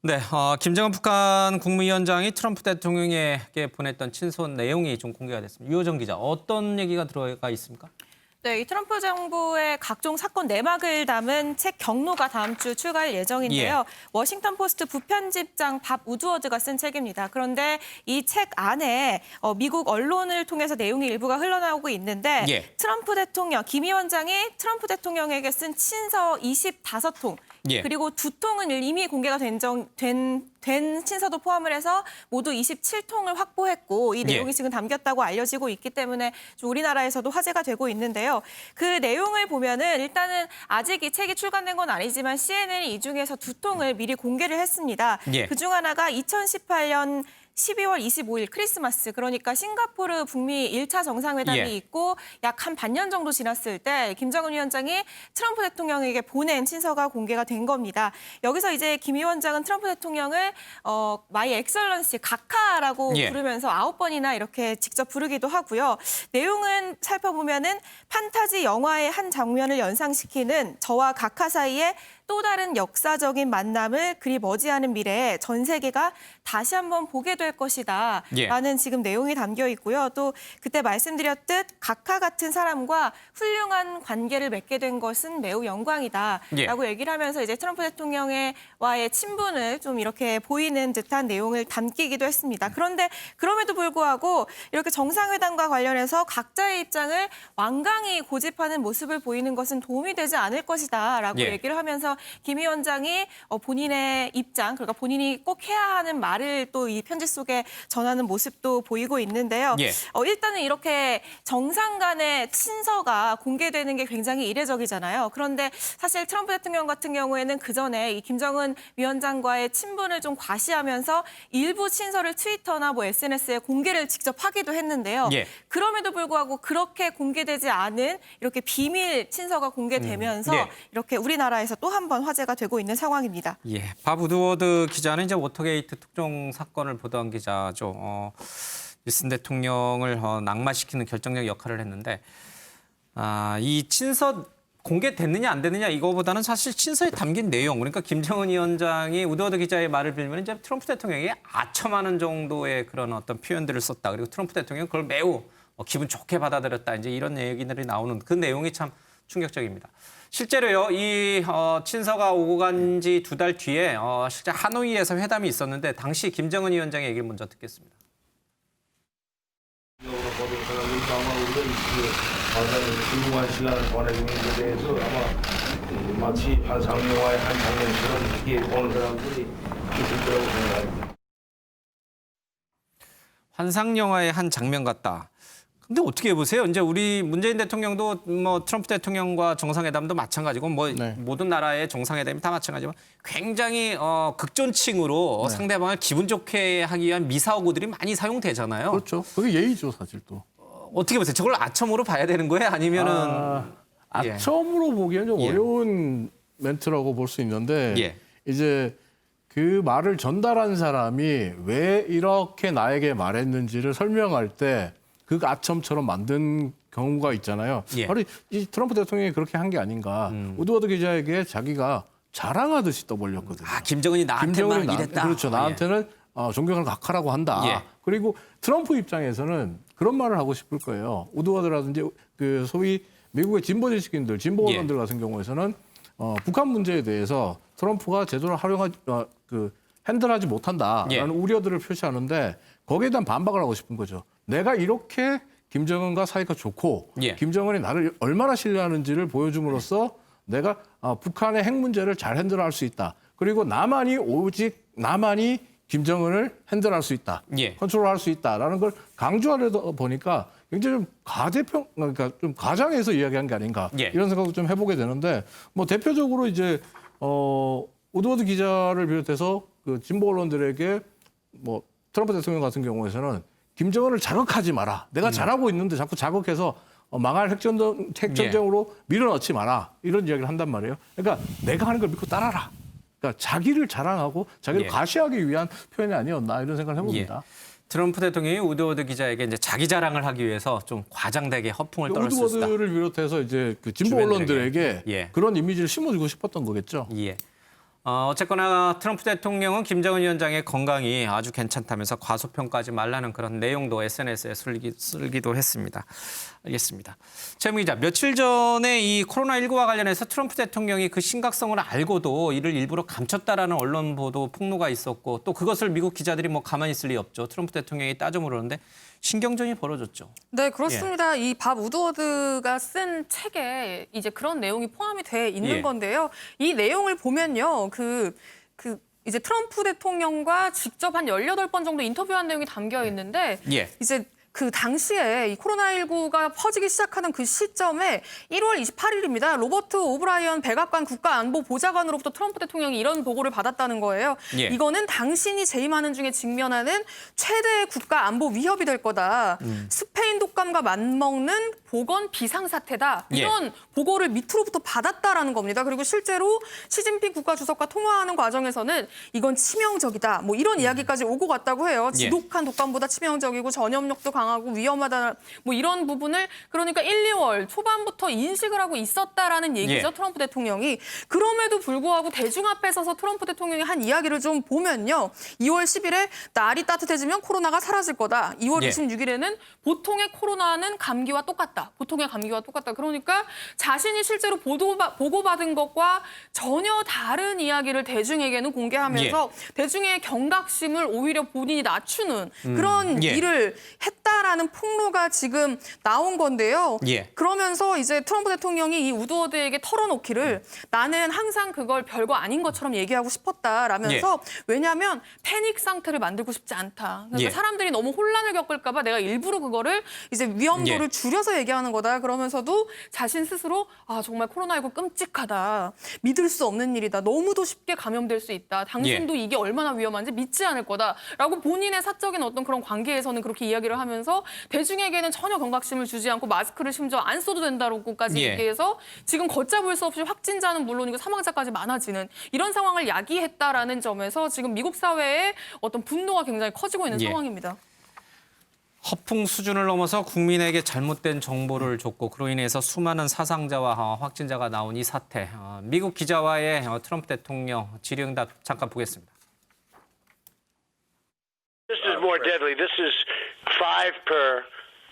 네, 김정은 북한 국무위원장이 트럼프 대통령에게 보냈던 친선 내용이 좀 공개가 됐습니다. 유호정 기자, 어떤 얘기가 들어가 있습니까? 네, 이 트럼프 정부의 각종 사건 내막을 담은 책 경로가 다음 주 출간할 예정인데요. 워싱턴 포스트 부편집장 밥 우드워드가 쓴 책입니다. 그런데 이 책 안에 미국 언론을 통해서 내용이 일부가 흘러나오고 있는데 트럼프 대통령, 김 위원장이 트럼프 대통령에게 쓴 친서 25통, 그리고 2통은 이미 공개가 된 친서도 포함을 해서 모두 27통을 확보했고 이 내용이 지금 담겼다고 알려지고 있기 때문에 좀 우리나라에서도 화제가 되고 있는데요. 그 내용을 보면은 일단은 아직 이 책이 출간된 건 아니지만 CNN이 이 중에서 2통을 미리 공개를 했습니다. 그중 하나가 2018년 12월 25일 크리스마스, 그러니까 싱가포르 북미 1차 정상회담이 있고 약 한 반년 정도 지났을 때 김정은 위원장이 트럼프 대통령에게 보낸 친서가 공개가 된 겁니다. 여기서 이제 김 위원장은 트럼프 대통령을 마이 엑셀런시 각하라고 부르면서 9번이나 이렇게 직접 부르기도 하고요. 내용은 살펴보면은 판타지 영화의 한 장면을 연상시키는 저와 각하 사이에 또 다른 역사적인 만남을 그리 머지않은 미래에 전 세계가 다시 한번 보게 될 것이다 라는 지금 내용이 담겨 있고요. 또 그때 말씀드렸듯 각하 같은 사람과 훌륭한 관계를 맺게 된 것은 매우 영광이다 라고 얘기를 하면서 이제 트럼프 대통령과의 친분을 좀 이렇게 보이는 듯한 내용을 담기기도 했습니다. 그런데 그럼에도 불구하고 이렇게 정상회담과 관련해서 각자의 입장을 완강히 고집하는 모습을 보이는 것은 도움이 되지 않을 것이다 라고 얘기를 하면서 김 위원장이 본인의 입장, 그러니까 본인이 꼭 해야 하는 말을 또 이 편지 속에 전하는 모습도 보이고 있는데요. 일단은 이렇게 정상 간의 친서가 공개되는 게 굉장히 이례적이잖아요. 그런데 사실 트럼프 대통령 같은 경우에는 그전에 이 김정은 위원장과의 친분을 좀 과시하면서 일부 친서를 트위터나 뭐 SNS에 공개를 직접 하기도 했는데요. 그럼에도 불구하고 그렇게 공개되지 않은 이렇게 비밀 친서가 공개되면서 이렇게 우리나라에서 또 한 번 화제가 되고 있는 상황입니다. 밥 우드워드 기자는 이제 워터게이트 특종 사건을 보도한 기자죠. 윌슨 대통령을 낙마시키는 결정적 역할을 했는데 이 친서 공개됐느냐 안 됐느냐 이거보다는 사실 친서에 담긴 내용, 그러니까 김정은 위원장이 우드워드 기자의 말을 빌면 이제 트럼프 대통령이 아첨하는 정도의 그런 어떤 표현들을 썼다. 그리고 트럼프 대통령은 그걸 매우 기분 좋게 받아들였다. 이제 이런 얘기들이 나오는 그 내용이 참 충격적입니다. 실제로요, 이 친서가 오고 간 지 2달 뒤에 실제 하노이에서 회담이 있었는데 당시 김정은 위원장의 얘기를 먼저 듣겠습니다. 훌륭한 시간을 보내고 있는 데 대해서 아마 마치 환상영화의 한 장면처럼 이게 보는 사람들이 있을 거라고 생각합니다. 환상영화의 한 장면 같다. 근데 어떻게 보세요? 이제 우리 문재인 대통령도 뭐 트럼프 대통령과 정상회담도 마찬가지고 모든 나라의 정상회담이 다 마찬가지지만 굉장히 극존칭으로 상대방을 기분 좋게 하기 위한 미사오구들이 많이 사용되잖아요. 그렇죠. 그게 예의죠, 사실 또. 어떻게 보세요? 저걸 아첨으로 봐야 되는 거예요? 아니면은 아첨으로 보기에는 좀 어려운 멘트라고 볼 수 있는데 이제 그 말을 전달한 사람이 왜 이렇게 나에게 말했는지를 설명할 때 그 아첨처럼 만든 경우가 있잖아요. 바로 이 트럼프 대통령이 그렇게 한 게 아닌가. 우드워드 기자에게 자기가 자랑하듯이 떠벌렸거든요. 김정은이 나한테만 이랬다. 그렇죠. 나한테는 존경하는 각하라고 한다. 그리고 트럼프 입장에서는 그런 말을 하고 싶을 거예요. 우드워드라든지 그 소위 미국의 진보 지식인들, 진보 언론들 같은 경우에서는 북한 문제에 대해서 트럼프가 제대로 핸들하지 못한다라는 우려들을 표시하는데 거기에 대한 반박을 하고 싶은 거죠. 내가 이렇게 김정은과 사이가 좋고 김정은이 나를 얼마나 신뢰하는지를 보여줌으로써 내가 북한의 핵 문제를 잘 핸들할 수 있다. 그리고 오직 나만이 김정은을 핸들할 수 있다. 컨트롤할 수 있다라는 걸 강조하려다 보니까 굉장히 좀 그러니까 좀 과장해서 이야기한 게 아닌가 이런 생각도 좀 해보게 되는데 뭐 대표적으로 이제 우드워드 기자를 비롯해서 그 진보 언론들에게 뭐 트럼프 대통령 같은 경우에서는 김정은을 자극하지 마라. 내가 잘하고 있는데 자꾸 자극해서 망할 핵전쟁으로 밀어넣지 마라. 이런 이야기를 한단 말이에요. 그러니까 내가 하는 걸 믿고 따라라. 그러니까 자기를 자랑하고 자기를 과시하기 위한 표현이 아니었나 이런 생각을 해봅니다. 트럼프 대통령이 우드워드 기자에게 이제 자기 자랑을 하기 위해서 좀 과장되게 허풍을 떨었을 수 있다. 우드워드를 비롯해서 이제 그 진보 언론들에게 그런 이미지를 심어주고 싶었던 거겠죠. 어쨌거나 트럼프 대통령은 김정은 위원장의 건강이 아주 괜찮다면서 과소평가하지 말라는 그런 내용도 SNS에 쓰기도 했습니다. 알겠습니다. 최무 기자, 며칠 전에 이 코로나19와 관련해서 트럼프 대통령이 그 심각성을 알고도 이를 일부러 감췄다라는 언론 보도 폭로가 있었고 또 그것을 미국 기자들이 뭐 가만히 있을 리 없죠. 트럼프 대통령이 따져 물었는데 신경전이 벌어졌죠. 네, 그렇습니다. 이 밥 우드워드가 쓴 책에 이제 그런 내용이 포함이 돼 있는 예. 건데요. 이 내용을 보면요. 이제 트럼프 대통령과 직접 한 18번 정도 인터뷰한 내용이 담겨 있는데 예. 이제 그 당시에 이 코로나19가 퍼지기 시작하는 그 시점에 1월 28일입니다. 로버트 오브라이언 백악관 국가안보보좌관으로부터 트럼프 대통령이 이런 보고를 받았다는 거예요. 예. 이거는 당신이 재임하는 중에 직면하는 최대의 국가안보 위협이 될 거다. 스페인 독감과 맞먹는 보건 비상사태다. 이런 보고를 밑으로부터 받았다라는 겁니다. 그리고 실제로 시진핑 국가주석과 통화하는 과정에서는 이건 치명적이다. 뭐 이런 이야기까지 오고 갔다고 해요. 지독한 독감보다 치명적이고 전염력도 강하고 위험하다. 뭐 이런 부분을 그러니까 1, 2월 초반부터 인식을 하고 있었다라는 얘기죠. 트럼프 대통령이. 그럼에도 불구하고 대중 앞에 서서 트럼프 대통령이 한 이야기를 좀 보면요. 2월 10일에 날이 따뜻해지면 코로나가 사라질 거다. 2월 26일에는 보통의 코로나는 감기와 똑같다. 보통의 감기와 똑같다. 그러니까 자신이 실제로 보고받은 것과 전혀 다른 이야기를 대중에게는 공개하면서 대중의 경각심을 오히려 본인이 낮추는 그런 일을 했다라는 폭로가 지금 나온 건데요. 그러면서 이제 트럼프 대통령이 이 우드워드에게 털어놓기를 나는 항상 그걸 별거 아닌 것처럼 얘기하고 싶었다라면서 왜냐하면 패닉 상태를 만들고 싶지 않다. 그러니까 사람들이 너무 혼란을 겪을까 봐 내가 일부러 그거를 이제 위험도를 줄여서 얘기하는 거다. 그러면서도 자신 스스로 아 정말 코로나19 끔찍하다. 믿을 수 없는 일이다. 너무도 쉽게 감염될 수 있다. 당신도 이게 얼마나 위험한지 믿지 않을 거다라고 본인의 사적인 어떤 그런 관계에서는 그렇게 이야기를 하면서 대중에게는 전혀 경각심을 주지 않고 마스크를 심지어 안 써도 된다고까지 얘기해서 지금 걷잡을 수 없이 확진자는 물론이고 사망자까지 많아지는 이런 상황을 야기했다라는 점에서 지금 미국 사회의 어떤 분노가 굉장히 커지고 있는 상황입니다. 허풍 수준을 넘어서 국민에게 잘못된 정보를 줬고 그로 인해서 수많은 사상자와 확진자가 나온 이 사태. 미국 기자와의 트럼프 대통령 질의응답 잠깐 보겠습니다. This is more deadly. This is 5 per,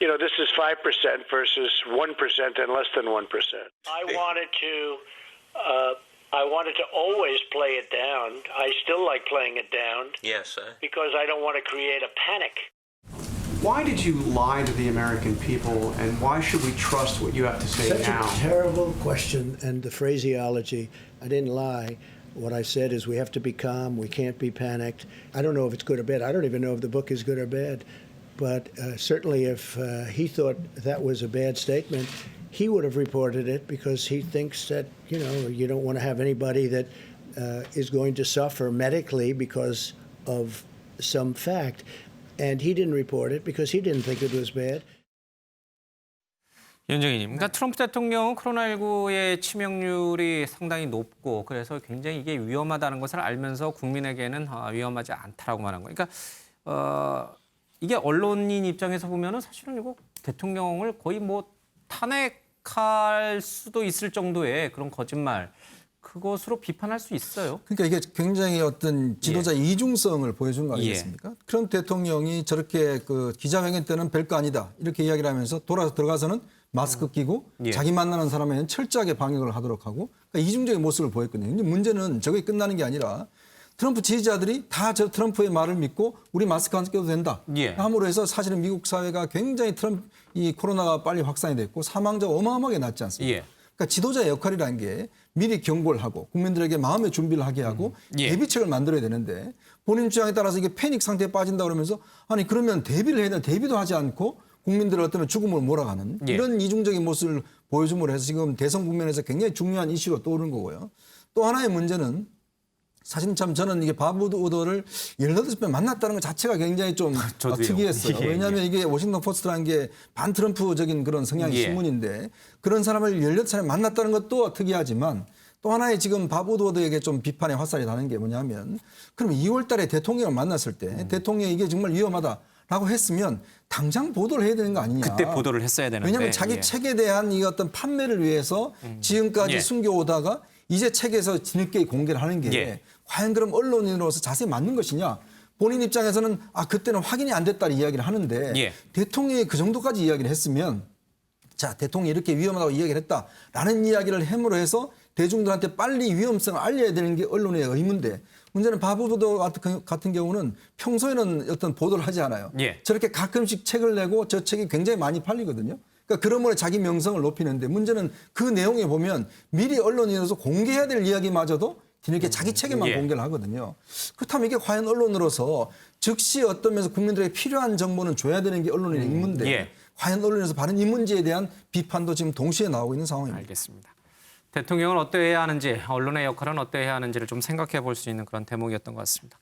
this is 5% versus 1% and less than 1%. I wanted to always play it down. I still like playing it down. Yes, sir. Because I don't want to create a panic. Why did you lie to the American people, and why should we trust what you have to say Such now? a terrible question, and the phraseology. I didn't lie. What I said is we have to be calm. We can't be panicked. I don't know if it's good or bad. I don't even know if the book is good or bad. But certainly if he thought that was a bad statement, he would have reported it because he thinks that, you don't want to have anybody that is going to suffer medically because of some fact. And he didn't report it because he didn't think it was bad. 윤정희님, 그러니까 트럼프 대통령은 코로나19의 치명률이 상당히 높고 그래서 굉장히 이게 위험하다는 것을 알면서 국민에게는 위험하지 않다라고 말한 거예요. 그러니까 이게 언론인 입장에서 보면은 사실은 이거 대통령을 거의 뭐 탄핵할 수도 있을 정도의 그런 거짓말. 그것으로 비판할 수 있어요. 그러니까 이게 굉장히 어떤 지도자 이중성을 보여준 거 아니겠습니까? 트럼프 대통령이 저렇게 그 기자회견 때는 별거 아니다 이렇게 이야기를 하면서 들어가서는 마스크 끼고 자기 만나는 사람에는 철저하게 방역을 하도록 하고 그러니까 이중적인 모습을 보였거든요. 근데 문제는 저게 끝나는 게 아니라 트럼프 지지자들이 다 저 트럼프의 말을 믿고 우리 마스크 안 껴도 된다. 함으로 해서 사실은 미국 사회가 굉장히 이 코로나가 빨리 확산이 됐고 사망자가 어마어마하게 낮지 않습니까? 그러니까 지도자의 역할이라는 게 미리 경고를 하고 국민들에게 마음의 준비를 하게 하고 대비책을 만들어야 되는데 본인 주장에 따라서 이게 패닉 상태에 빠진다 그러면서 아니 그러면 대비를 해야 되나 대비도 하지 않고 국민들을 어쩌면 죽음으로 몰아가는 이런 이중적인 모습을 보여줌으로 해서 지금 대선 국면에서 굉장히 중요한 이슈로 떠오르는 거고요. 또 하나의 문제는 사실 참 저는 이게 밥 우드워드를 18번 만났다는 것 자체가 굉장히 좀 특이했어요. 왜냐하면 이게 워싱턴 포스트라는 게 반트럼프적인 그런 성향의 신문인데 그런 사람을 18차례 만났다는 것도 특이하지만 또 하나의 지금 밥 우드워드에게 좀 비판의 화살이 나는 게 뭐냐면 그럼 2월 달에 대통령을 만났을 때 대통령이 이게 정말 위험하다라고 했으면 당장 보도를 해야 되는 거 아니냐. 그때 보도를 했어야 되는데. 왜냐하면 자기 책에 대한 이 어떤 판매를 위해서 지금까지 숨겨오다가 이제 책에서 뒤늦게 공개를 하는 게 예. 과연 그럼 언론인으로서 자세히 맞는 것이냐? 본인 입장에서는 그때는 확인이 안 됐다는 이야기를 하는데 예. 대통령이 그 정도까지 이야기를 했으면 자, 대통령이 이렇게 위험하다고 이야기를 했다라는 이야기를 함으로 해서 대중들한테 빨리 위험성을 알려야 되는 게 언론의 의무인데 문제는 바보도 같은 경우는 평소에는 어떤 보도를 하지 않아요. 예. 저렇게 가끔씩 책을 내고 저 책이 굉장히 많이 팔리거든요. 그러니까 그러므로 자기 명성을 높이는데 문제는 그 내용에 보면 미리 언론인으로서 공개해야 될 이야기마저도 뒤늦게 자기 책에만 예. 공개를 하거든요. 그렇다면 이게 과연 언론으로서 즉시 어떤 면에서 국민들에게 필요한 정보는 줘야 되는 게 언론의 임무인데 예. 과연 언론에서 바른 이 문제에 대한 비판도 지금 동시에 나오고 있는 상황입니다. 알겠습니다. 대통령은 어떠해야 하는지, 언론의 역할은 어떠해야 하는지를 좀 생각해 볼 수 있는 그런 대목이었던 것 같습니다.